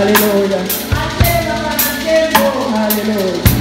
Alléluia. Alléluia.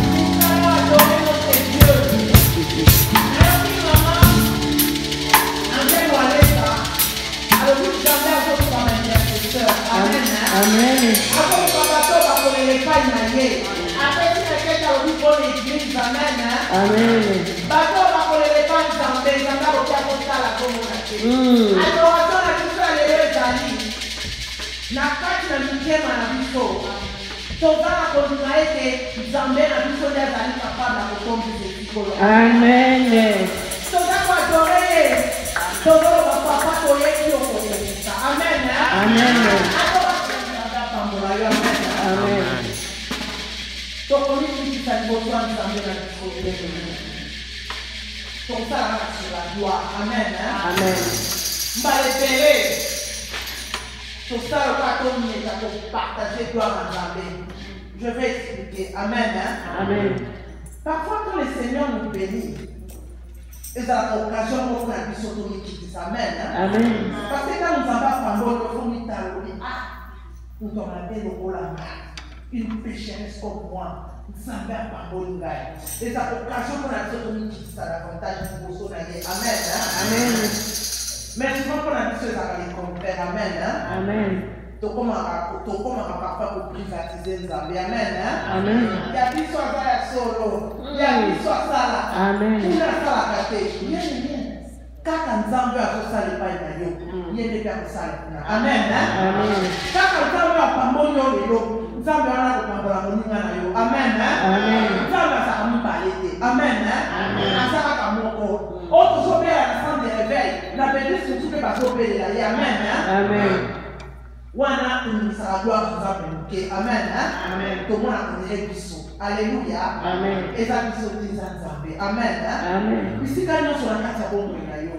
Amen. Je vais expliquer. Amen. Amen. Parfois, quand le Seigneur nous bénit, et ça a l'occasion pour la vie automatique. Amen. Amen. Parce que quand nous avons parlé, nous avons demandé une pécheresse comme moi. Nous avons parlé. Et ça a l'occasion pour la vie automatique. Ça a l'avantage de vous soigner. Amen. Amen. Mais souvent, pour la vie, ça va les contraire. Amen. Amen. Donc, comment on va parfois pour privatiser les amis. Amen. Amen. Il y a des soins à la solo. Il y a des soins à la. Amen. Il y a des soins à la catégorie. Quand on zambé à tout ça, les pailles d'ailleurs. Il y a des personnes à la. Amen. Amen. Quand on zambé à Pamonio, les lots. Zambé à la Pambola Moninga. Amen. Amen. Zambé à sa Moubalete. Amen. Amen. À sa Kamoko. Autre chose, à la fin des réveils. La belle surtout que parce qu'on peut les aller. Amen. Amen. Wana unisala gloire nzambe. Amen. Amen. Tout le monde a connu biso. Alléluia. Amen. Et ça biso nzambe. Amen. Amen. Ici quand nous sommes en kati bombe na yo.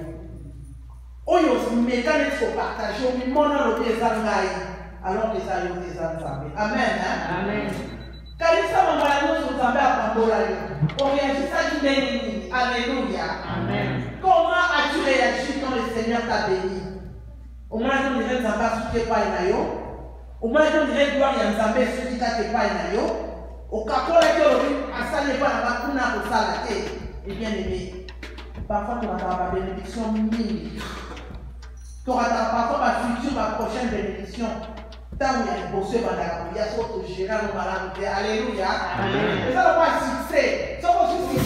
Oyo mekane ko partager mi mona lo bezangai. Alors que ça yo nzambe. Amen. Amen. Kanisa mama nous nzambe apambola yo. On réagit ça du béni. Alléluia. Amen. Comment as-tu réagi quand le Seigneur t'a béni? Au moins, on dirait que ça va soutenir pas une ayo. Au moins, on dirait que gloire y a un zambé soutenir pas une ayo. Au cas où la théorie, à ça n'est pas la vacune à ça la tête. Et bien aimé, parfois tu auras ta bénédiction mille. Tu auras parfois ma future, ma prochaine bénédiction. Tant où il y a un bossé, il y a un autre gérant, on va l'enlever. Alléluia. Et ça, on va succès. Ça, on va succès.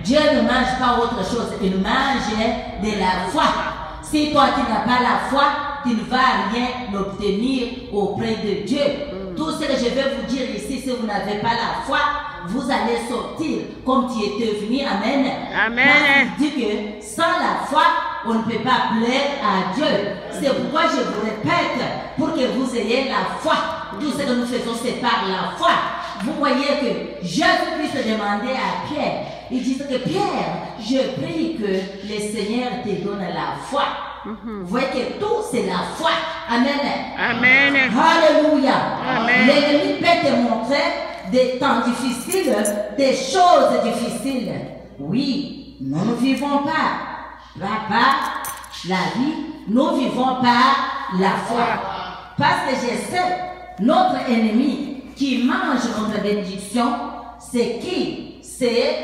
Dieu ne mange pas autre chose, il mange de la foi. Si toi tu n'as pas la foi, tu ne vas rien obtenir auprès de Dieu. Tout ce que je vais vous dire ici, si vous n'avez pas la foi, vous allez sortir comme tu étais venu. Amen. Amen. Il dit que sans la foi, on ne peut pas plaire à Dieu. C'est pourquoi je vous répète, pour que vous ayez la foi. Tout ce que nous faisons, c'est par la foi. Vous voyez que Jésus-Christ demandait à Pierre, il dit que Pierre, je prie que le Seigneur te donne la foi. Vous voyez que tout c'est la foi. Amen. Amen. Alléluia. Amen. L'ennemi peut te montrer des temps difficiles, des choses difficiles. Oui, nous ne vivons pas par la vie, nous vivons par la foi. Parce que je sais, notre ennemi qui mange notre bénédiction, c'est qui? C'est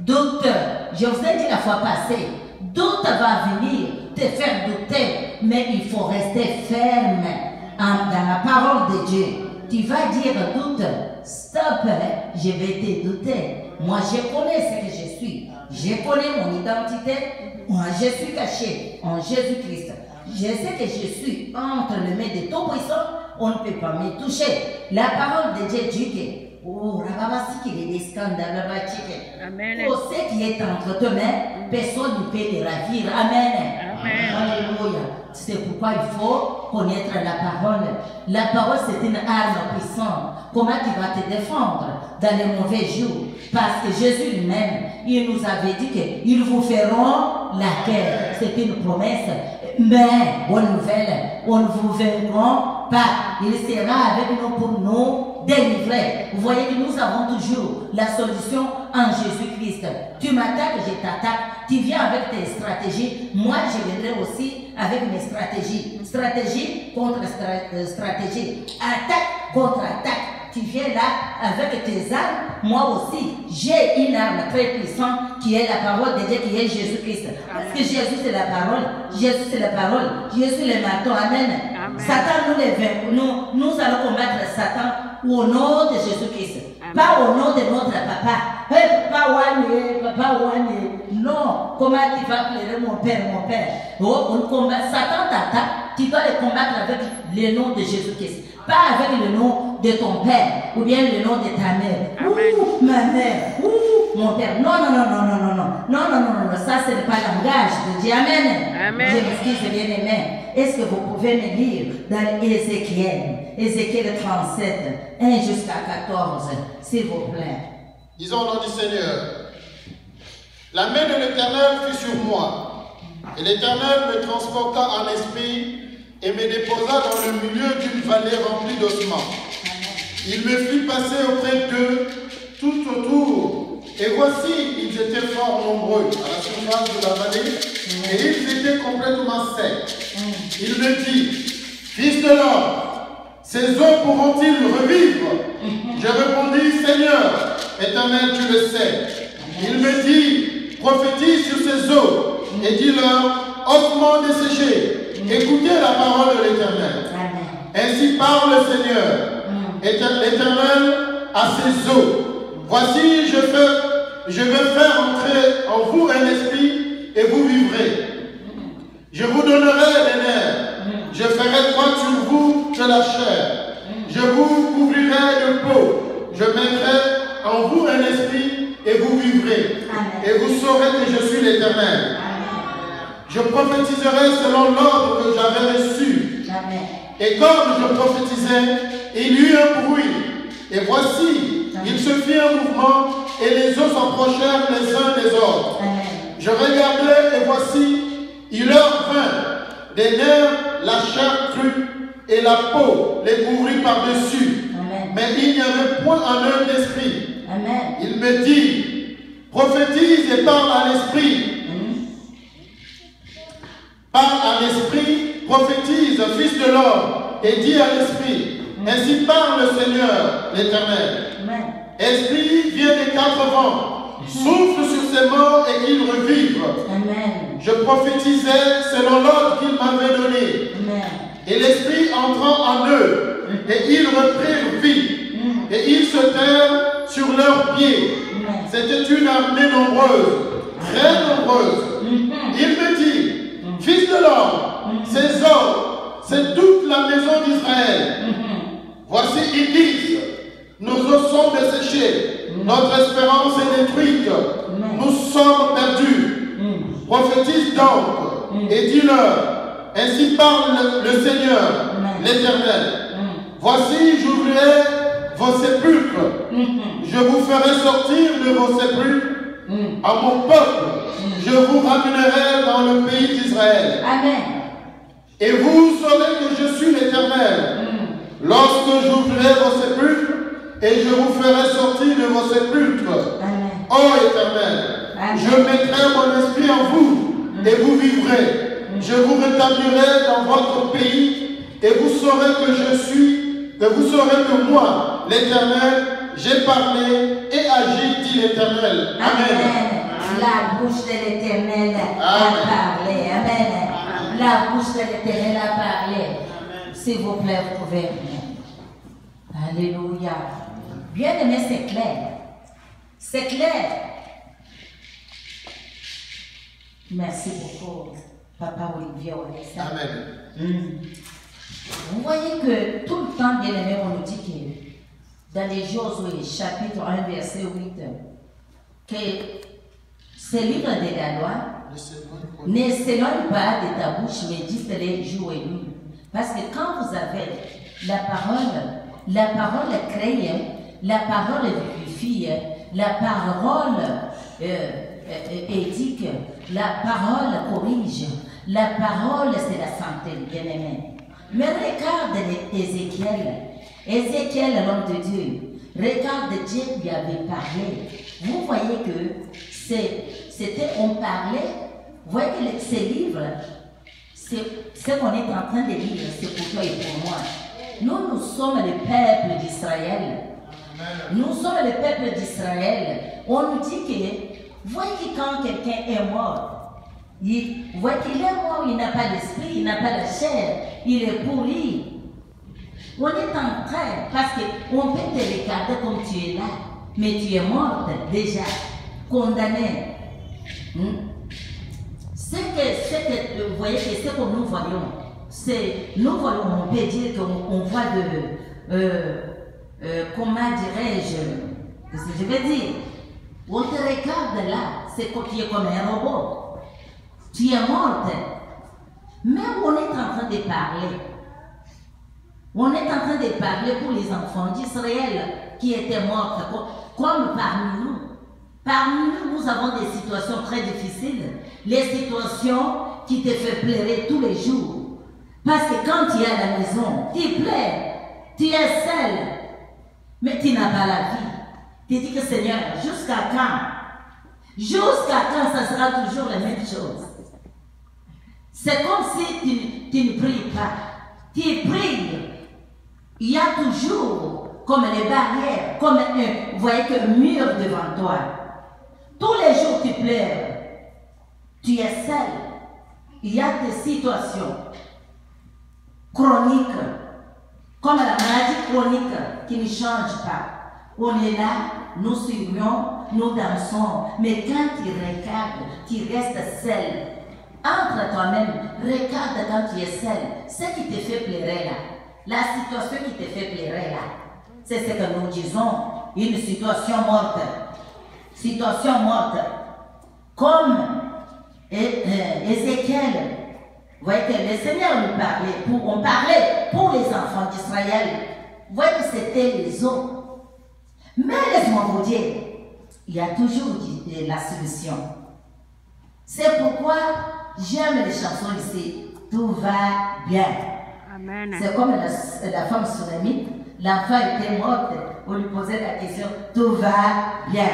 doute. Je vous ai dit la fois passée, doute va venir te faire douter, mais il faut rester ferme dans la parole de Dieu. Tu vas dire doute, stop, je vais te douter. Moi, je connais ce que je suis. Je connais mon identité. Moi, je suis caché en Jésus-Christ. Je sais que je suis entre les mains de Tout-Puissant. On ne peut pas me toucher. La parole de Dieu dit que oh, qu'il y a des scandales. Amen. Pour ce qui est entre tes mains, personne ne peut te ravir. Amen. Alléluia. C'est pourquoi il faut connaître la parole. La parole, c'est une arme puissante. Comment tu vas te défendre dans les mauvais jours? Parce que Jésus lui-même, il nous avait dit qu'ils vous feront la guerre. C'est une promesse. Mais, bonne nouvelle, on ne vous vaincra pas. Il sera avec nous pour nous délivrer. Vous voyez que nous avons toujours la solution en Jésus-Christ. Tu m'attaques, je t'attaque. Tu viens avec tes stratégies. Moi, je viendrai aussi avec mes stratégies. Stratégie contre stratégie. Attaque contre attaque. Tu viens là avec tes armes. Moi aussi, j'ai une arme très puissante qui est la parole de Dieu, qui est Jésus-Christ. Parce que Jésus, c'est la parole. Jésus, c'est la parole. Jésus, c'est le marteau. Amen. Satan, nous allons combattre Satan au nom de Jésus-Christ. Pas au nom de notre papa. Hey, papa Wani. Non. Comment tu vas pleurer mon père, mon père? Oh, on combat. Satan t'attaque. Tu dois le combattre avec le nom de Jésus-Christ. Pas avec le nom de ton père ou bien le nom de ta mère. Ouh, ma mère. Ouh, mon père. Non. Ça, ce n'est pas le langage de Dieu. Amen. Je m'excuse, bien aimé. Est-ce que vous pouvez me lire dans Ézéchiel 37, 1 jusqu'à 14, s'il vous plaît? Disons au nom du Seigneur. La main de l'Éternel fut sur moi, et l'Éternel me transporta en esprit et me déposa dans le milieu d'une vallée remplie d'ossements. Il me fit passer auprès d'eux tout autour, et voici, ils étaient fort nombreux à la surface de la vallée, et ils étaient complètement secs. Il me dit, fils de l'homme, ces eaux pourront-ils revivre? Je répondis, Seigneur, Éternel, tu le sais. Il me dit, prophétise sur ces eaux, et dis-leur, ossements desséchés, écoutez la parole de l'Éternel. Ainsi parle le Seigneur. L'Éternel à ses eaux. Voici, je vais faire entrer en vous un esprit et vous vivrez. Je vous donnerai les nerfs. Je ferai croître sur vous de la chair. Je vous couvrirai de peau. Je mettrai en vous un esprit et vous vivrez. Et vous saurez que je suis l'Éternel. Je prophétiserai selon l'ordre que j'avais reçu. Et comme je prophétisais, il y eut un bruit. Et voici, il se fit un mouvement et les eaux s'approchèrent les uns des autres. Je regardai et voici, il leur vint des nerfs, la chair crue et la peau les couvrit par-dessus. Mais il n'y avait point en eux d'esprit. Il me dit, prophétise et parle à l'esprit. Parle à l'esprit, prophétise, fils de l'homme, et dis à l'esprit, ainsi parle le Seigneur, l'Éternel. Esprit, viens des quatre vents, souffle sur ces morts et qu'ils revivent. Je prophétisais selon l'ordre qu'il m'avait donné. Et l'esprit entrant en eux, et ils reprirent vie, et ils se terrent sur leurs pieds. C'était une armée nombreuse, très nombreuse. Il me dit, fils de l'homme, ces hommes, c'est toute la maison d'Israël. Voici, ils disent, nos os sont desséchés, notre espérance est détruite, nous sommes perdus. Prophétise donc et dis-leur, ainsi parle le Seigneur, l'Éternel. Voici, j'ouvrirai vos sépulcres, je vous ferai sortir de vos sépulcres à mon peuple, je vous ramènerai dans le pays d'Israël. Et vous saurez que je suis l'Éternel, lorsque j'ouvrirai vos sépulcres et je vous ferai sortir de vos sépulcres. Amen. Ô Éternel, Amen. je mettrai mon esprit en vous et vous vivrez. Je vous rétablirai dans votre pays et vous saurez que je suis, que vous saurez que moi, l'Éternel, j'ai parlé et agi, dit l'Éternel. Amen. La bouche de l'Éternel a parlé. Amen. La bouche de l'Éternel a parlé. S'il vous plaît, vous pouvez venir. Alléluia. Bien aimé, c'est clair. C'est clair. Merci beaucoup, Papa Olivier Odessa. Amen. Vous voyez que tout le temps, bien aimé, on nous dit que dans les Josué, chapitre 1, verset 8, que ce livre de la loi ne s'éloigne pas de ta bouche, mais dites-les jour et nuit. Parce que quand vous avez la parole crée, la parole vivifie, la parole éthique, la parole corrige, la parole c'est la santé, bien aimé. Mais regarde Ézéchiel, l'homme de Dieu, regarde Dieu lui avait parlé. Vous voyez que on parlait, vous voyez que ces livres, ce qu'on est en train de lire, c'est pour toi et pour moi. Nous sommes le peuple d'Israël. Nous sommes le peuple d'Israël. On nous dit que, voyez que quand quelqu'un est mort, vous voyez qu'il est mort, il n'a pas d'esprit, il n'a pas de chair, il est pourri. On est en train, parce qu'on peut te regarder comme tu es là, mais tu es morte déjà, condamné. Vous voyez que ce que nous voyons, on peut dire qu'on voit comment dirais-je, je vais dire, on te regarde là, c'est que tu es comme un robot, tu es morte, mais on est en train de parler. On est en train de parler pour les enfants d'Israël qui étaient morts, comme parmi nous. Parmi nous, nous avons des situations très difficiles, les situations qui te font pleurer tous les jours. Parce que quand tu es à la maison, tu pleures, tu es seul, mais tu n'as pas la vie. Tu dis que Seigneur, jusqu'à quand? Jusqu'à quand ça sera toujours la même chose? C'est comme si tu ne pries pas. Tu pries. Il y a toujours comme les barrières, comme vous voyez que mur devant toi. Tous les jours tu pleures, tu es seul. Il y a des situations chroniques, comme la maladie chronique qui ne change pas. On est là, nous suivons, nous dansons, mais quand tu regardes, tu restes seul. Entre toi-même, regarde quand tu es seul, ce qui te fait pleurer là, la situation qui te fait pleurer là, c'est ce que nous disons, une situation morte. Situation morte. Comme Ézéchiel, vous voyez que le Seigneur nous parlait, on parlait pour les enfants d'Israël. Vous voyez que c'était les eaux. Mais laisse-moi vous dire, il y a toujours la solution. C'est pourquoi j'aime les chansons ici. Tout va bien. Amen. C'est comme la femme sunamite. L'enfant était morte. On lui posait la question. Tout va bien.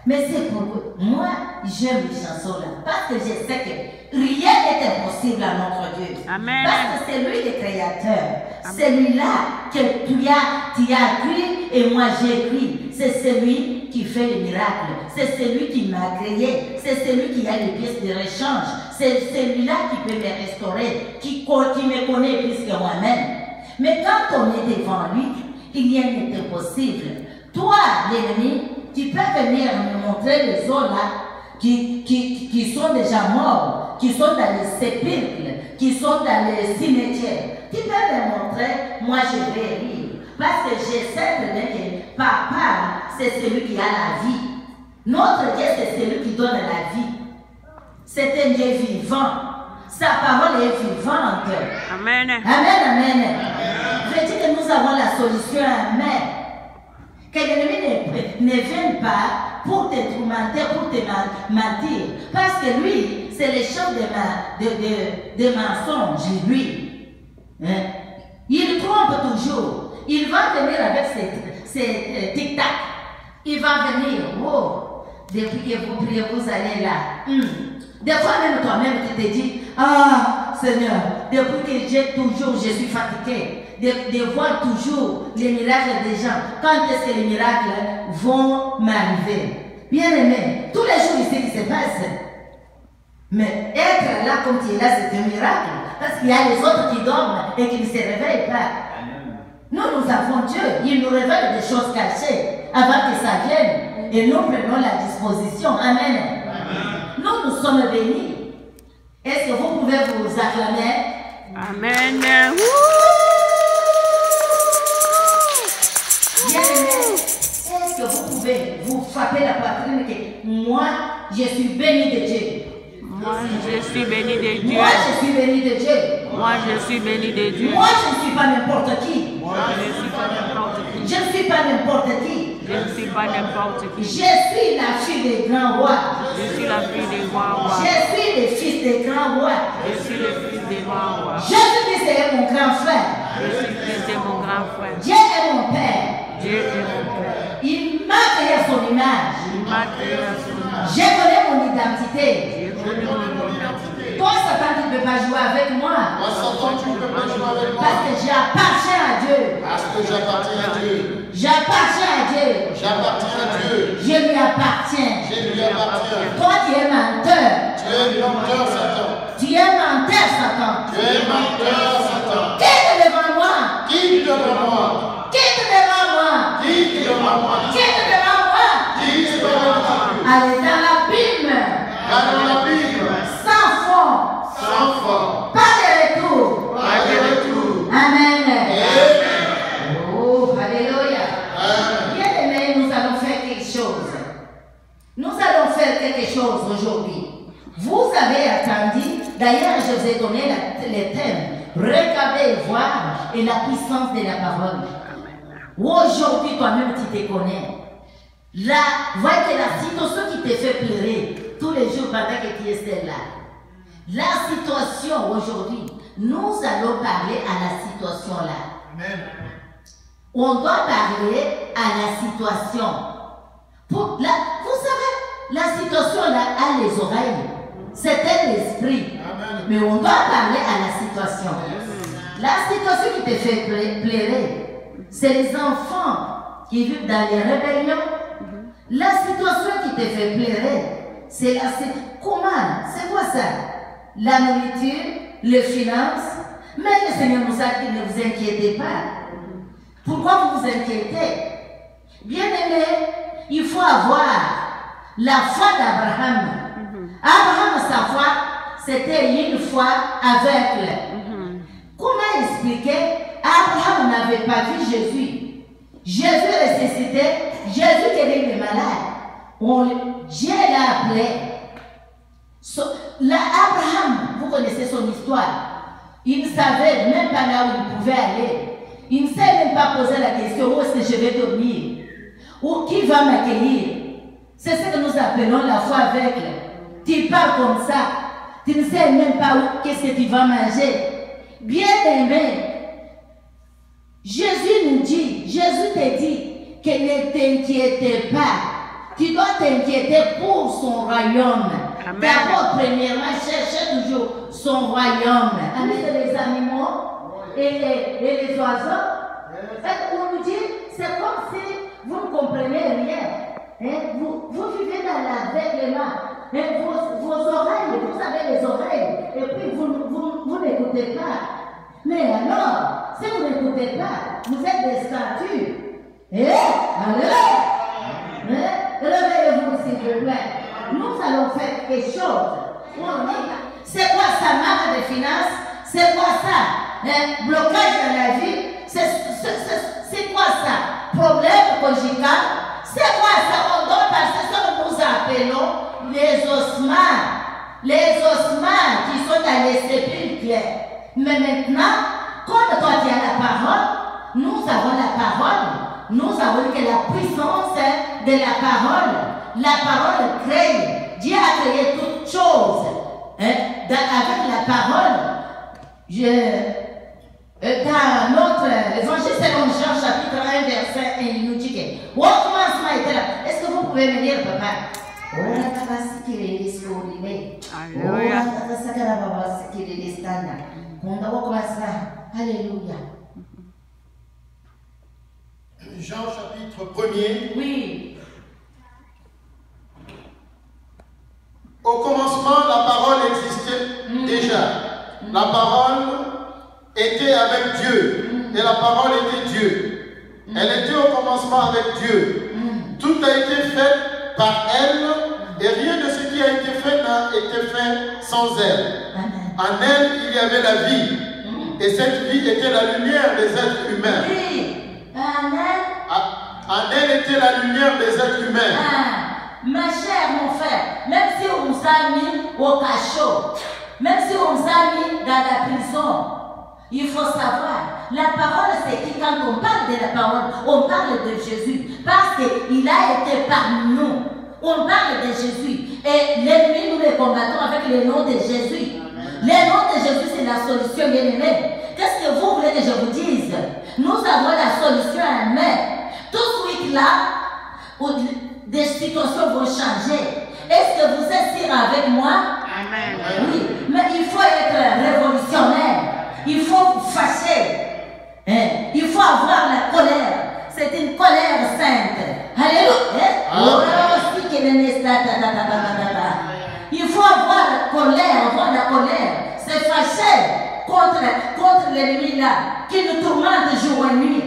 Mais c'est pour moi, j'aime les chansons là. Parce que je sais que rien n'est impossible à notre Dieu. Amen. Parce que c'est lui le créateur. Celui-là que tu as écrit et moi j'ai écrit. C'est celui qui fait les miracles. C'est celui qui m'a créé. C'est celui qui a les pièces de rechange. C'est celui-là qui peut me restaurer, qui me connaît plus que moi-même. Mais quand on est devant lui, il n'y a rien d'impossible. Toi, l'ennemi, tu peux venir me montrer les eaux là qui sont déjà morts, qui sont dans les sépulcres, qui sont dans les cimetières. Tu peux me montrer, moi je vais rire. Parce que je sais très bien que Papa, c'est celui qui a la vie. Notre Dieu, c'est celui qui donne la vie. C'est un Dieu vivant. Sa parole est vivante. Amen. Amen, amen. Je dis que nous avons la solution. Amen. Que l'ennemi ne vienne pas pour te tourmenter, pour te mentir. Parce que lui, c'est le chef de mensonges, lui. Hein? Il trompe toujours. Il va venir avec c'est tic-tac. Il va venir. Oh, depuis que vous priez, vous allez là. Des fois, même toi-même, tu te dis, ah, Seigneur, depuis que je suis fatigué, de voir toujours les miracles des gens. Quand est-ce que les miracles vont m'arriver? Bien aimé, tous les jours ici qui se passent. Mais être là comme tu es là, c'est un miracle. Parce qu'il y a les autres qui dorment et qui ne se réveillent pas. Nous avons Dieu. Il nous révèle des choses cachées avant que ça vienne. Et nous prenons la disposition. Amen. Nous sommes bénis. Est-ce que vous pouvez vous acclamer? Amen. Bien aimé, est-ce que vous pouvez vous frapper la poitrine que moi, je suis béni de Dieu? Moi, je suis béni de Dieu. Moi, je suis béni de Dieu. Moi, je suis béni de Dieu. Moi, je ne suis pas n'importe qui. Moi, je ne suis pas n'importe qui. Je ne suis pas n'importe qui. Je ne suis pas n'importe qui. Je suis la fille des grands rois. Je suis la fille des grands rois. Je suis le fils des grands rois. Je suis le fils des grands rois. Jésus-Christ est mon grand frère. Jésus-Christ est mon grand frère. Dieu est mon père. Dieu est mon père. Il m'a créé à son image. Il m'a créé à son image. J'ai connu mon identité. J'ai connu mon identité. Toi, Satan, tu ne peux pas jouer avec moi. Moi, Satan, tu ne peux pas jouer avec moi. Parce que j'appartiens à Dieu. Parce que j'appartiens à Dieu. J'appartiens à Dieu. J'appartiens à Dieu. Je lui appartiens. Je lui appartiens. Toi, tu es menteur. Tu es menteur, Satan. Tu es menteur, Satan. Tu es menteur, Satan. Quitte devant moi. Quitte devant moi. Quitte devant moi. Quitte devant moi. Quitte devant moi. Quitte devant moi. Allez dans l'abîme. Dans la Bible. Sans fond. Sans fond. Pas de retour. Pas de retour. Amen. Amen. Oh, alléluia. Amen. Bien aimé, nous allons faire quelque chose. Nous allons faire quelque chose aujourd'hui. Vous avez attendu, d'ailleurs je vous ai donné les thèmes. Regardez et voir et la puissance de la parole. Aujourd'hui, toi-même, tu te connais. Là, voyez que la situation qui te fait pleurer tous les jours pendant que tu es là. La situation aujourd'hui, nous allons parler à la situation là. Amen. On doit parler à la situation. Vous savez, la situation là a les oreilles. C'est un esprit. Amen. Mais on doit parler à la situation. La situation qui te fait pleurer, c'est les enfants qui vivent dans les rébellions. La situation qui te fait pleurer, c'est comment? C'est quoi ça? La nourriture, les finances. Mais le Seigneur nous a dit, ne vous inquiétez pas. Pourquoi vous vous inquiétez? Bien aimé, il faut avoir la foi d'Abraham. Abraham, sa foi, c'était une foi aveugle. Comment expliquer? Abraham n'avait pas vu Jésus. Jésus ressuscité, Jésus guérit les malades. Dieu l'a appelé. Abraham, vous connaissez son histoire. Il ne savait même pas là où il pouvait aller. Il ne s'est même pas posé la question où est-ce que je vais dormir, ou qui va m'accueillir. C'est ce que nous appelons la foi aveugle. Tu parles comme ça, tu ne sais même pas qu'est-ce que tu vas manger. Bien aimé, Jésus nous dit, Jésus te dit que ne t'inquiète pas. Tu dois t'inquiéter pour son royaume. D'abord, premièrement, cherchez toujours son royaume. Amen, les animaux et les oiseaux. On nous dit, c'est comme si vous ne comprenez rien. Vous vivez dans l'aveuglement. Vos oreilles, vous avez les oreilles, et puis vous n'écoutez pas. Mais alors, si vous n'écoutez pas, vous êtes des statues. Réveillez-vous, s'il vous plaît. Nous allons faire quelque chose. C'est quoi ça, marque de finances? C'est quoi ça? Blocage dans la vie? C'est quoi ça? Problème conjugal? C'est quoi ça? On doit passer ce que nous appelons les ossements. Les ossements qui sont dans les sépulcres. Mais maintenant, quand toi tu as la parole, nous avons la parole. Nous avons que la puissance de la parole crée. Dieu a créé toutes choses. Avec la parole, dans notre évangile selon Jean, chapitre 1, verset 1, il nous dit que au commencement était là. Est-ce que vous pouvez me lire, papa? Alléluia. Jean chapitre 1er. Oui. Au commencement, la parole existait déjà. La parole était avec Dieu. Et la parole était Dieu. Elle était au commencement avec Dieu. Tout a été fait par elle. Et rien de ce qui a été fait n'a été fait sans elle. En elle, il y avait la vie. Et cette vie était la lumière des êtres humains. Oui. En elle était la lumière des êtres humains. Ma chère, mon frère, même si on nous a mis au cachot, même si on nous a mis dans la prison, il faut savoir, la parole c'est qui quand on parle de la parole, on parle de Jésus, parce qu'il a été parmi nous. On parle de Jésus. Et l'ennemi, nous le combattons avec le nom de Jésus. Le nom de Jésus, c'est la solution, bien aimé. Qu'est-ce que vous voulez que je vous dise? Nous avons la solution à main. Tout de suite là, des situations vont changer. Est-ce que vous êtes sûr avec moi? Amen. Oui, mais il faut être révolutionnaire. Il faut vous fâcher. Il faut avoir la colère. C'est une colère sainte. Alléluia. Il faut avoir la colère. C'est fâché contre l'ennemi là, qui nous tourmente jour et nuit.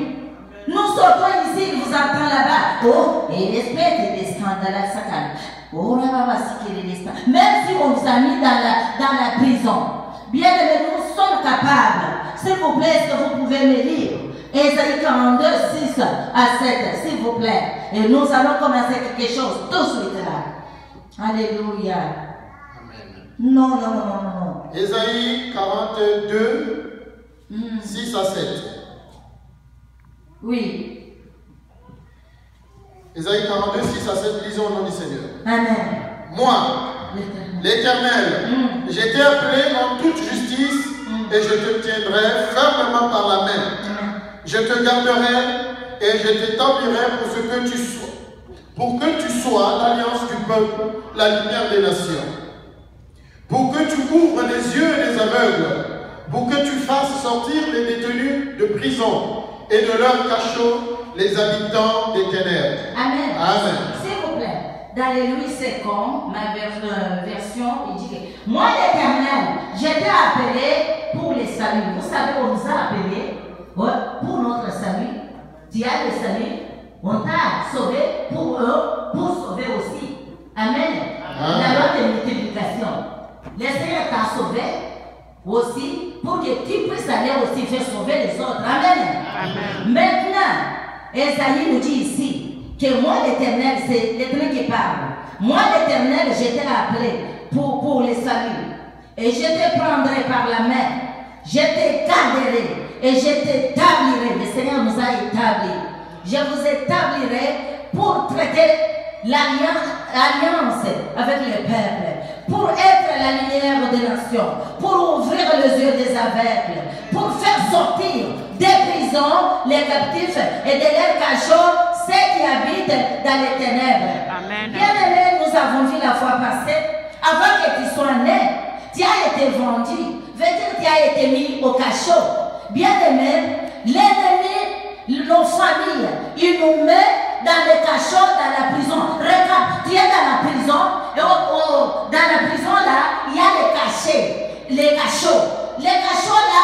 Nous sortons ici, il vous entend là-bas. Oh, et l'espèce des scandales, ça calme. Oh là, même si on vous a mis dans la prison, bien aimé, nous sommes capables. S'il vous plaît, est-ce que vous pouvez me lire Ésaïe 42, 6 à 7, s'il vous plaît. Et nous allons commencer quelque chose tout de suite là. Alléluia. Amen. Non. Ésaïe 42, 6 à 7. Oui. Ésaïe 42, 6 à 7, lisons au nom du Seigneur. Amen. Moi, l'Éternel, je t'ai appelé en toute justice et je te tiendrai fermement par la main. Je te garderai et je t'établirai pour ce que tu sois. Pour que tu sois l'alliance du peuple, la lumière des nations. Pour que tu ouvres les yeux des aveugles. Pour que tu fasses sortir les détenus de prison et de leur cachot les habitants des ténèbres. Amen. Amen. S'il vous plaît, dans les Louis II, ma version, il dit que moi l'Éternel, j'étais appelé pour les saluts. Vous savez, on nous a appelés pour notre salut. Tu as le salut, on t'a sauvé pour eux, pour sauver aussi. Amen. La loi de multiplication. Le Seigneur t'a sauvé aussi pour que tu puisses aller aussi faire sauver les autres. Amen. Amen. Maintenant, Esaïe nous dit ici que moi l'Éternel, c'est l'Éternel qui parle. Moi l'Éternel, je t'ai appelé pour les saluts. Et je te prendrai par la main. Je te garderai et je t'établirai. Le Seigneur nous a établis. Je vous établirai pour traiter l'alliance avec le peuple, pour être la lumière des nations, pour ouvrir les yeux des aveugles, pour faire sortir des prisons les captifs et de leurs cachots ceux qui habitent dans les ténèbres. Amen. Bien-aimés, nous avons vu la fois passée, avant que tu sois né, tu as été vendu, veut dire que tu as été mis au cachot. Bien-aimés, l'ennemi, nos familles, il nous met dans les cachots, dans la prison. Regarde, tu es dans la prison, et dans la prison là, il y a les cachets, les cachots. Les cachots là,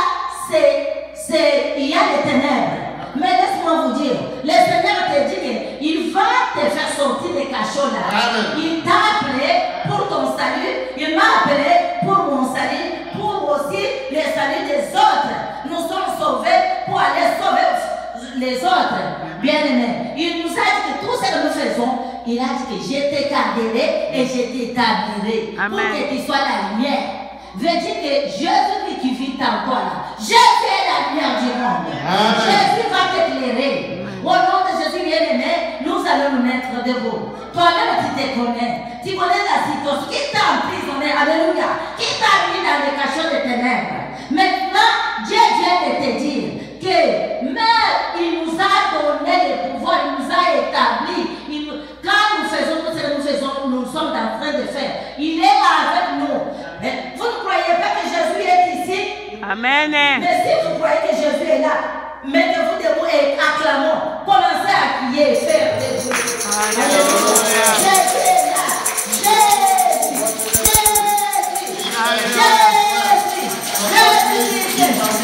il y a les ténèbres. Mais laisse-moi vous dire, le Seigneur te dit qu'il va te faire sortir des cachots là. Amen. Il t'a appelé pour ton salut, il m'a appelé pour mon salut, pour aussi le salut des autres. Nous sommes sauvés pour aller sauver les autres. Bien-aimés, il nous a dit que tout ce que nous faisons, il a dit que je te garderai et je t'établirai pour que tu sois la lumière. Veut dire que Jésus qui vit en toi là, Jésus est la lumière du monde. Amen. Jésus va t'éclairer. Au nom de Jésus bien-aimé, nous allons nous mettre debout. Toi-même tu te connais. Tu connais la situation. Qui t'a emprisonné? Alléluia. Qui t'a mis dans le cachot des ténèbres? Maintenant, Dieu vient de te dire que mais il nous a donné le pouvoir, il nous a établi. Quand nous faisons tout ce que nous faisons, nous sommes en train de faire. Il est avec nous. Vous ne croyez pas que Jésus est ici? Amen. Mais si vous croyez que Jésus est là, mettez-vous debout et acclamons. Commencez à crier et faire des Jésus est là.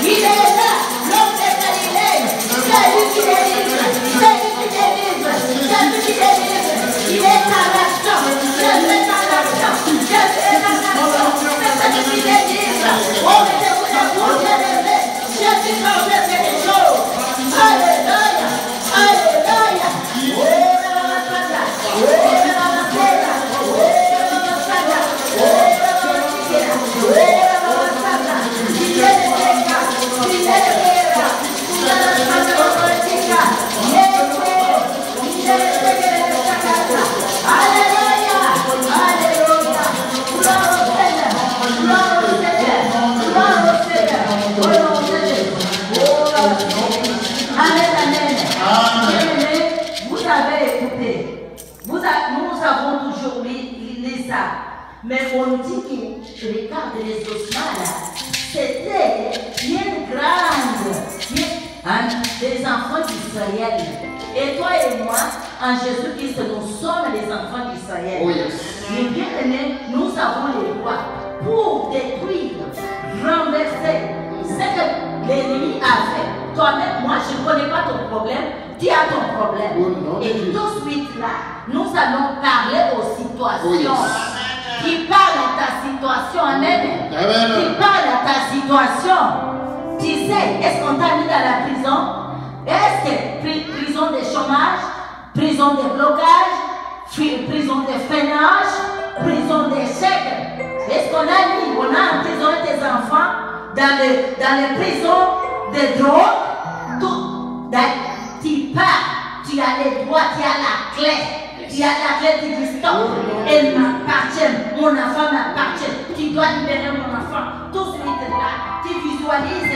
Il est là, l'homme de Galilée. C'est lui qui délivre. C'est lui qui délivre. C'est lui qui délivre. Il est à l'action. Jésus est à l'action. Jésus est à l'action. C'est celui qui délivre. Oh, mettez-vous debout, bien-aimés. Jésus peut faire des choses. Alléluia. Alléluia. Oh, la Santa. Oh, la Santa. Oh, la Santa. Oh, la Santa. Nous avons toujours lu ça, mais on dit que regarde les ossements là, c'était bien grande, des enfants d'Israël. Et toi et moi, en Jésus-Christ, nous sommes les enfants d'Israël. Oh yes. Mais bien aimé, nous avons les droits pour détruire, renverser ce que l'ennemi a fait. Toi-même, moi, je ne connais pas ton problème. Tu as ton problème. Oh, non, et tout de suite là, nous allons parler aux situations. Oh, yes. Qui parlent à ta situation. Amen. Amen. Qui parlent à ta situation. Tu sais, est-ce qu'on t'a mis dans la prison? Est-ce que prison de chômage, prison de blocage, prison de freinage, prison d'échec? Est-ce qu'on a mis, on a emprisonné tes enfants dans les prisons de drogue? Tout, tu pars, tu as les droits, tu as la clé. Tu as la clé, tu dis stop, elle m'appartient, mon enfant m'appartient, tu dois libérer mon enfant. Tout de suite là, tu visualises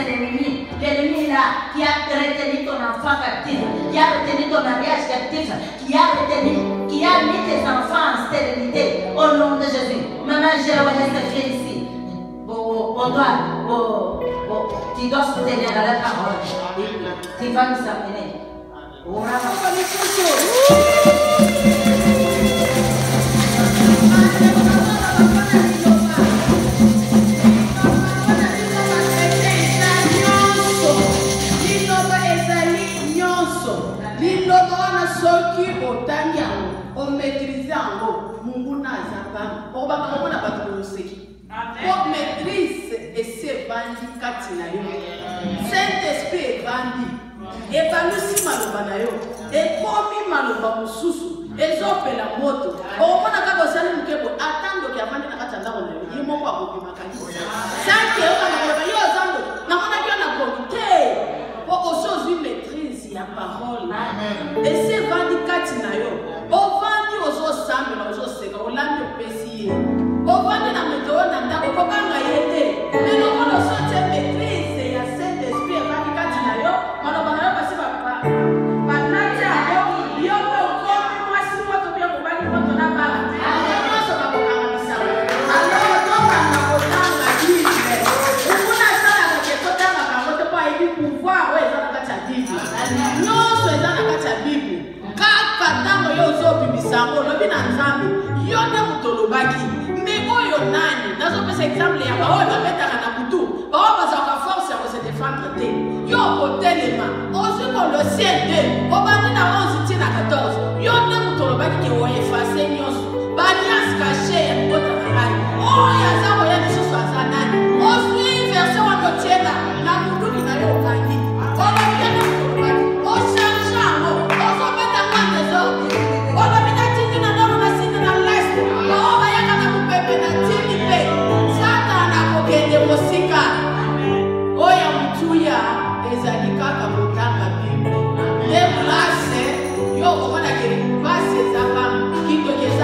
l'ennemi là, qui a retenu ton enfant captif, qui a retenu ton mariage captif, qui a mis tes enfants en stérilité, au nom de Jésus. Maman, j'ai envoyé cette fille ici. Tu dois soutenir la parole. Tu vas nous amener. Pour maîtrise et c'est bandi katina yo. Saint-Esprit est bandi. Et balusi maloba na yo. Et komi maloba mususu. Ezopela moto. Omona kaka osali mukebo atando kia bandi na katanda na yo. Yimo kwa kopi makanisa. Sanke yo na yo zando. Na mona yo na komite. Pour aujourd'hui maîtrise ya parole. Amen. Et c'est bandi katina yo. Ovandi ozo sambe na ozo seka olandi opesi ye. Ovandi na météo na ndako kokanga yete. Mais le monde sorte maîtrise ya Saint-Esprit bandi katina yo. Maloba na yo basi ba natia yo yo ko mwasi moto bia kubali moto na bala. Yo so ba kokanga bisala. Alors to kanga kokanga dive. Ukuna sala ka ketotanga ka moto pa ibi pouvoir we za na kacha dive. Nyonso eza na kacha bible. Kaka tango yo zo bibisango lobi na nzambe. Yo ne mutolobaki. Mais oyo nani nazo pesa exemple ya baoyo babetaka na kutu baoyo bazaka force ya se défendre te yo kotelema ozi Colossiens 2 obandi na 11 tina 14 yo ne mutolobaki ke o effacer nyonso banias caché ya kota na ngai oyo aza koya lisusu aza nani ozwi verset wana otiena na muduni na yo okangi olobi ne mutolobaki ochange yango ozobeta nga desordre olobi na tindi na nord na sud na l'est baoyo bayaka na mupepe na tindi mpe satana akokende mosika oyo mutuya ezali kaka kotanga bible ne place yo okomona ke place ezaka kindoki eza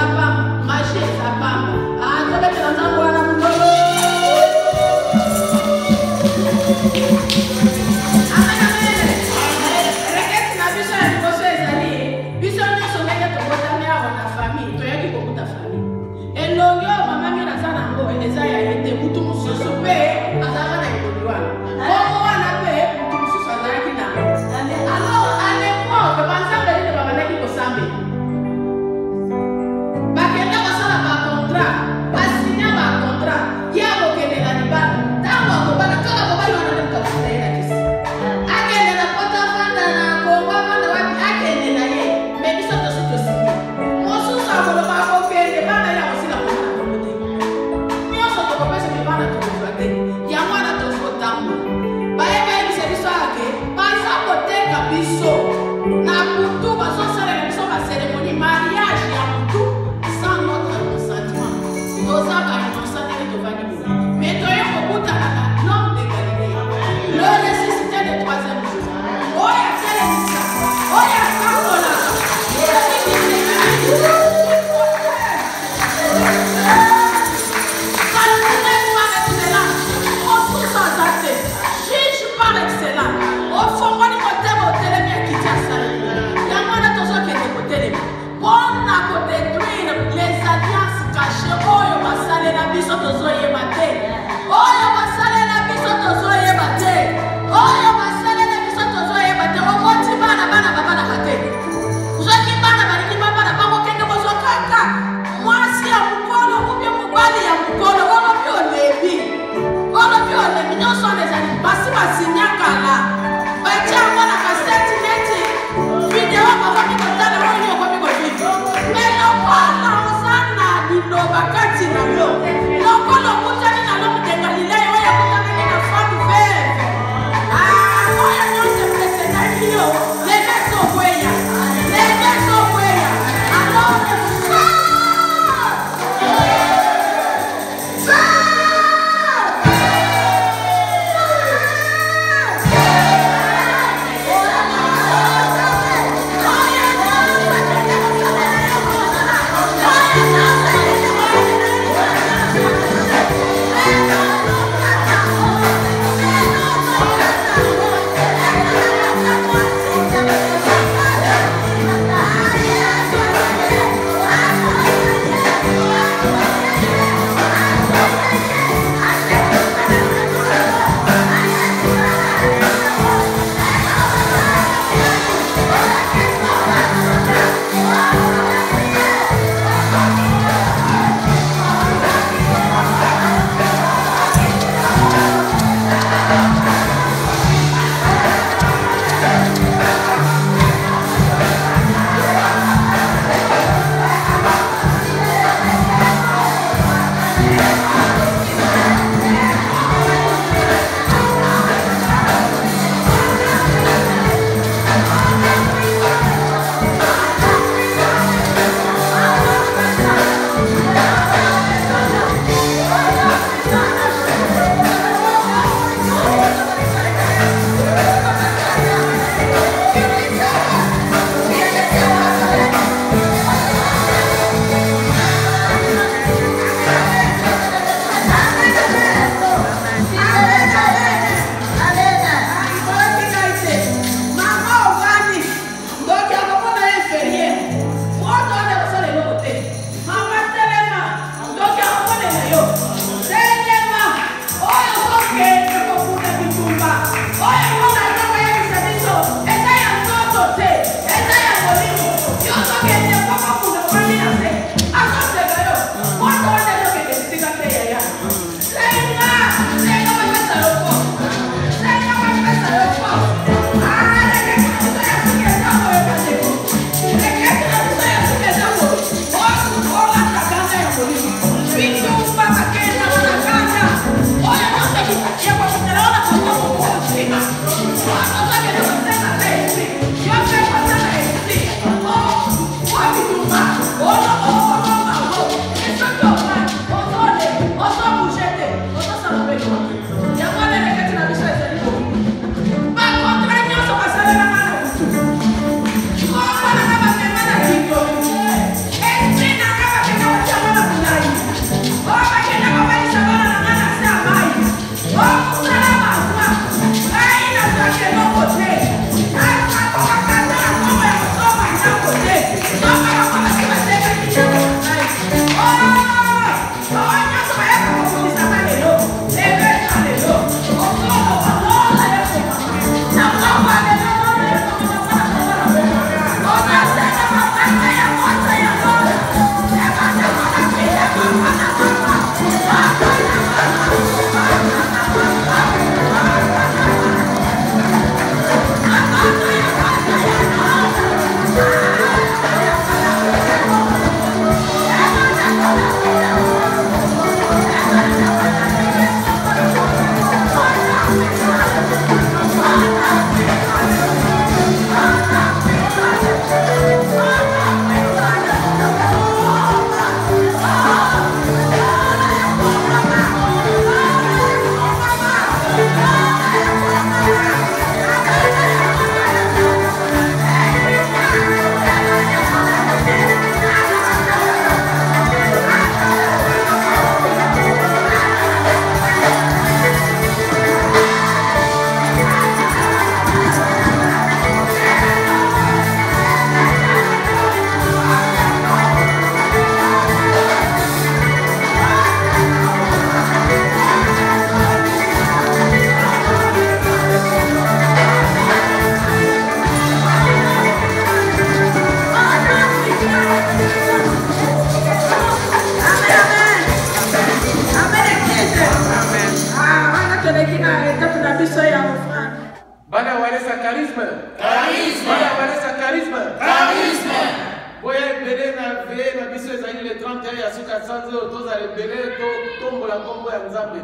Amen.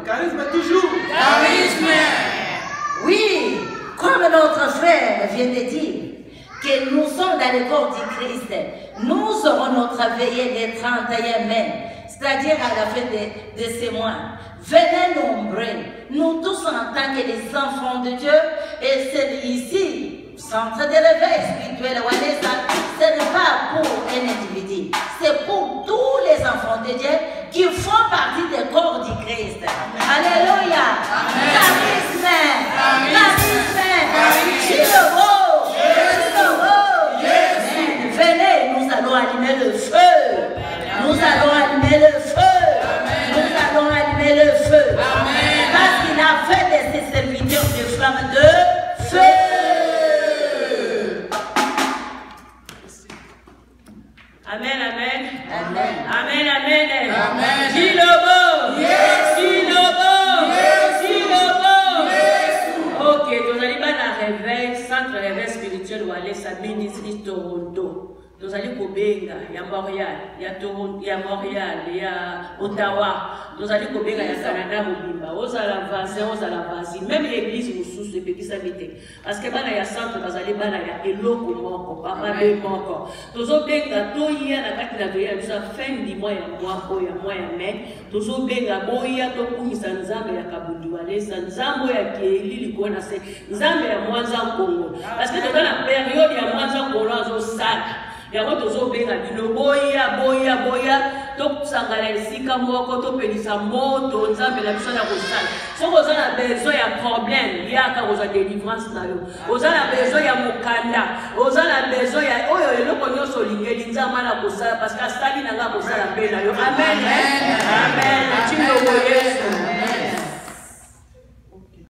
Charisme toujours. Charisme. Oui, comme notre frère vient de dire, que nous sommes dans le corps du Christ, nous aurons notre veillée des 31 mai, c'est-à-dire à la fin de ces mois. Venez nombreux, nous tous en tant que des enfants de Dieu, et c'est ici, centre de réveil spirituel, ce n'est pas pour un individu, c'est pour tous les enfants de Dieu qui font partie du corps du Christ. Alléluia. Charisme. Venez, nous allons allumer le feu. Nous allons allumer le feu. Nous allons allumer le feu. Parce qu'il a fait de ses serviteurs des flammes de feu. Amen, amen. Amen. Amen, amen. Amen. Dis le mot. Yes. Dis le mot. Yes. Dis le mot. Yes. Ok, nous allons dans réveil, centre réveil spirituel ou aller sa ministrie Toronto. Nous allons Kobenga, il y a Montréal, il y a Toronto, il y a Montréal, il y a Ottawa. Nous allons Kobenga, il y a Canada, Mobimba. Aux Alavasi, aux Alavasi. Même l'église nous sous les petits habités. Parce que il y a centre, nous allons il y a Eloko Moko, Papa de Moko. Nous allons Benga, Toya, la carte de la vie, fin du mois, il y a mois, il y a mai. Nous allons Benga, Boya, Tokoumi, Sanzambe, il y a Kabouduale, Sanzambo, il y a Kéli, Likona, Nzambe, il y a Mwanza Congo. Parce que dans la période, il y a Mwanza Congo, il y a yango tozobenga bino boya tosangana esika moko topelisa moto nzambe na biso na kosala soki oza na besoin ya problème yaka kozwa délivrance na yo oza na besoin ya mokanda oza na besoin ya oyo eloko nyonso olingeli nzambe na kosala parce que asali na nga kosala mpe na yo amen